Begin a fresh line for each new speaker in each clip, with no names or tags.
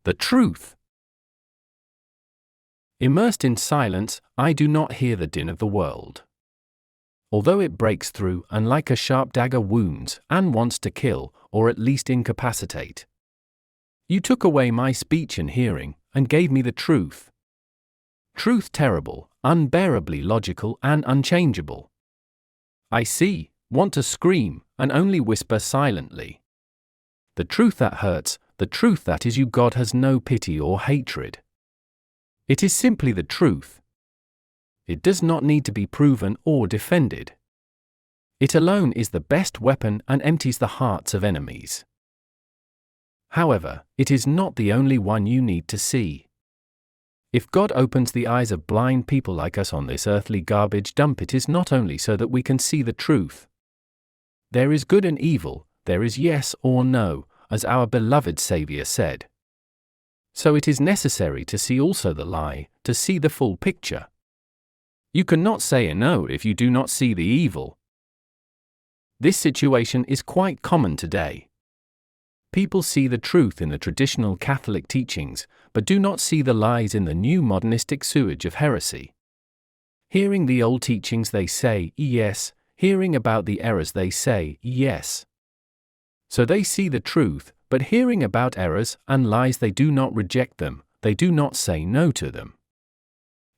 The truth. Immersed in silence, I do not hear the din of the world. Although it breaks through and like a sharp dagger wounds and wants to kill, or at least incapacitate. You took away my speech and hearing, and gave me the truth. Truth terrible, unbearably logical and unchangeable. I see, want to scream, and only whisper silently. The truth that hurts, the truth that is you. God has no pity or hatred. It is simply the truth. It does not need to be proven or defended. It alone is the best weapon and empties the hearts of enemies. However, it is not the only one you need to see. If God opens the eyes of blind people like us on this earthly garbage dump, it is not only so that we can see the truth. There is good and evil, there is yes or no, as our beloved Savior said. So it is necessary to see also the lie, to see the full picture. You cannot say a no if you do not see the evil. This situation is quite common today. People see the truth in the traditional Catholic teachings, but do not see the lies in the new modernistic sewage of heresy. Hearing the old teachings they say, yes, hearing about the errors they say, yes. So they see the truth, but hearing about errors and lies they do not reject them, they do not say no to them.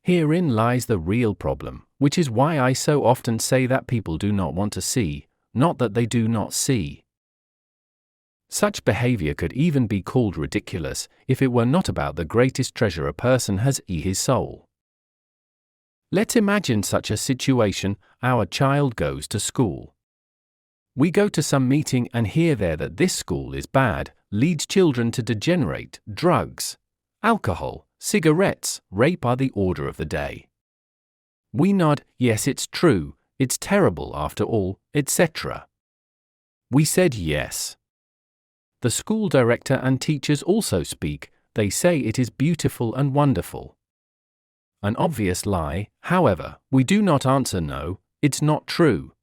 Herein lies the real problem, which is why I so often say that people do not want to see, not that they do not see. Such behavior could even be called ridiculous if it were not about the greatest treasure a person has, his soul. Let's imagine such a situation. Our child goes to school. We go to some meeting and hear there that this school is bad, leads children to degenerate, drugs, alcohol, cigarettes, rape are the order of the day. We nod, yes, it's true, it's terrible after all, etc. We said yes. The school director and teachers also speak, they say it is beautiful and wonderful. An obvious lie, however, we do not answer no, it's not true.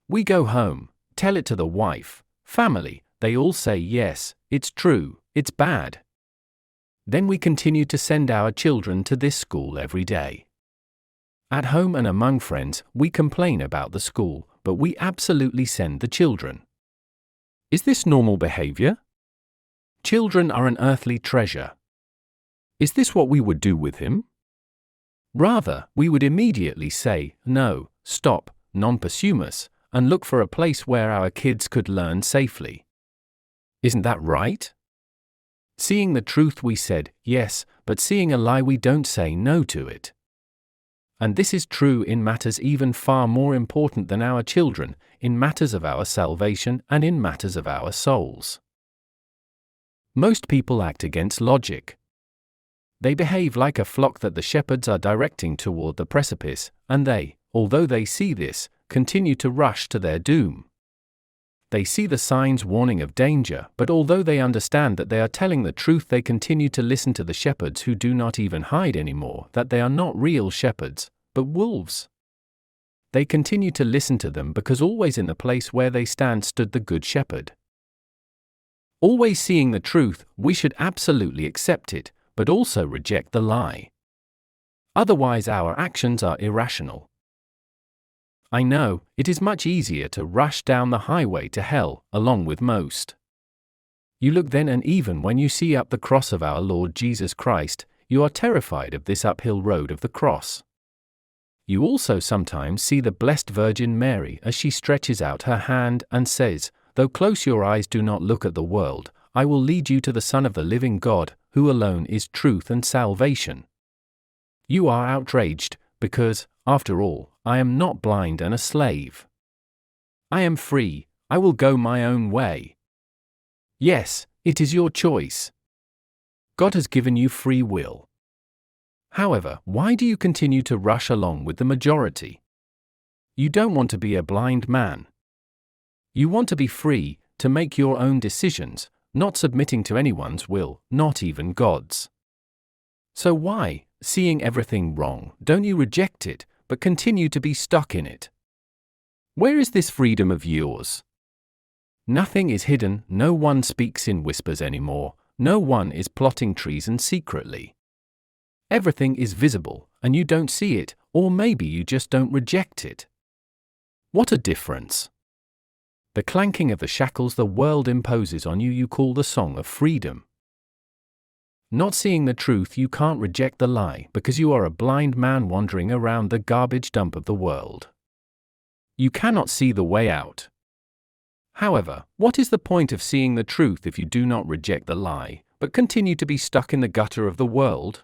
We go home, tell it to the wife, family, they all say yes, it's true, it's bad. Then we continue to send our children to this school every day. At home and among friends, we complain about the school, but we absolutely send the children. Is this normal behavior? Children are an earthly treasure. Is this what we would do with him? Rather, we would immediately say, no, stop, non possumus, and look for a place where our kids could learn safely. Isn't that right? Seeing the truth we said, yes, but seeing a lie we don't say no to it. And this is true in matters even far more important than our children, in matters of our salvation and in matters of our souls. Most people act against logic. They behave like a flock that the shepherds are directing toward the precipice, and they, although they see this, continue to rush to their doom. They see the signs warning of danger, but although they understand that they are telling the truth, they continue to listen to the shepherds who do not even hide anymore that they are not real shepherds, but wolves. They continue to listen to them because always in the place where they stand stood the good shepherd. Always seeing the truth, we should absolutely accept it, but also reject the lie. Otherwise our actions are irrational. I know, it is much easier to rush down the highway to hell, along with most. You look then, and even when you see up the cross of our Lord Jesus Christ, you are terrified of this uphill road of the cross. You also sometimes see the Blessed Virgin Mary as she stretches out her hand and says, though close your eyes do not look at the world, I will lead you to the Son of the living God, who alone is truth and salvation. You are outraged, because, after all, I am not blind and a slave. I am free, I will go my own way. Yes, it is your choice. God has given you free will. However, why do you continue to rush along with the majority? You don't want to be a blind man. You want to be free, to make your own decisions, not submitting to anyone's will, not even God's. So why, seeing everything wrong, don't you reject it, but continue to be stuck in it? Where is this freedom of yours? Nothing is hidden, no one speaks in whispers anymore, no one is plotting treason secretly. Everything is visible, and you don't see it, or maybe you just don't reject it. What a difference! The clanking of the shackles the world imposes on you, you call the song of freedom. Not seeing the truth, you can't reject the lie because you are a blind man wandering around the garbage dump of the world. You cannot see the way out. However, what is the point of seeing the truth if you do not reject the lie, but continue to be stuck in the gutter of the world?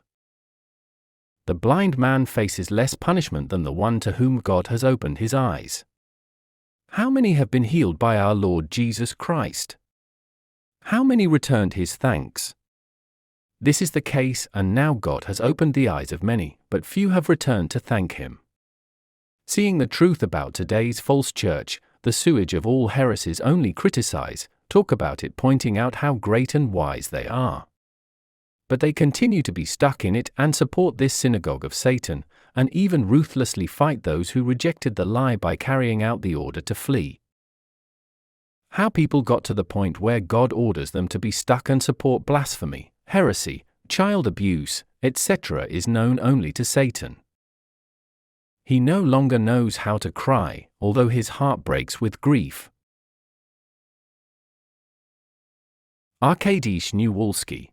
The blind man faces less punishment than the one to whom God has opened his eyes. How many have been healed by our Lord Jesus Christ? How many returned his thanks? This is the case, and now God has opened the eyes of many, but few have returned to thank him. Seeing the truth about today's false church, the sewage of all heresies only criticize, talk about it, pointing out how great and wise they are. But they continue to be stuck in it and support this synagogue of Satan, and even ruthlessly fight those who rejected the lie by carrying out the order to flee. How people got to the point where God orders them to be stuck and support blasphemy, heresy, child abuse, etc. is known only to Satan. He no longer knows how to cry, although his heart breaks with grief. Arkady Szniewalski.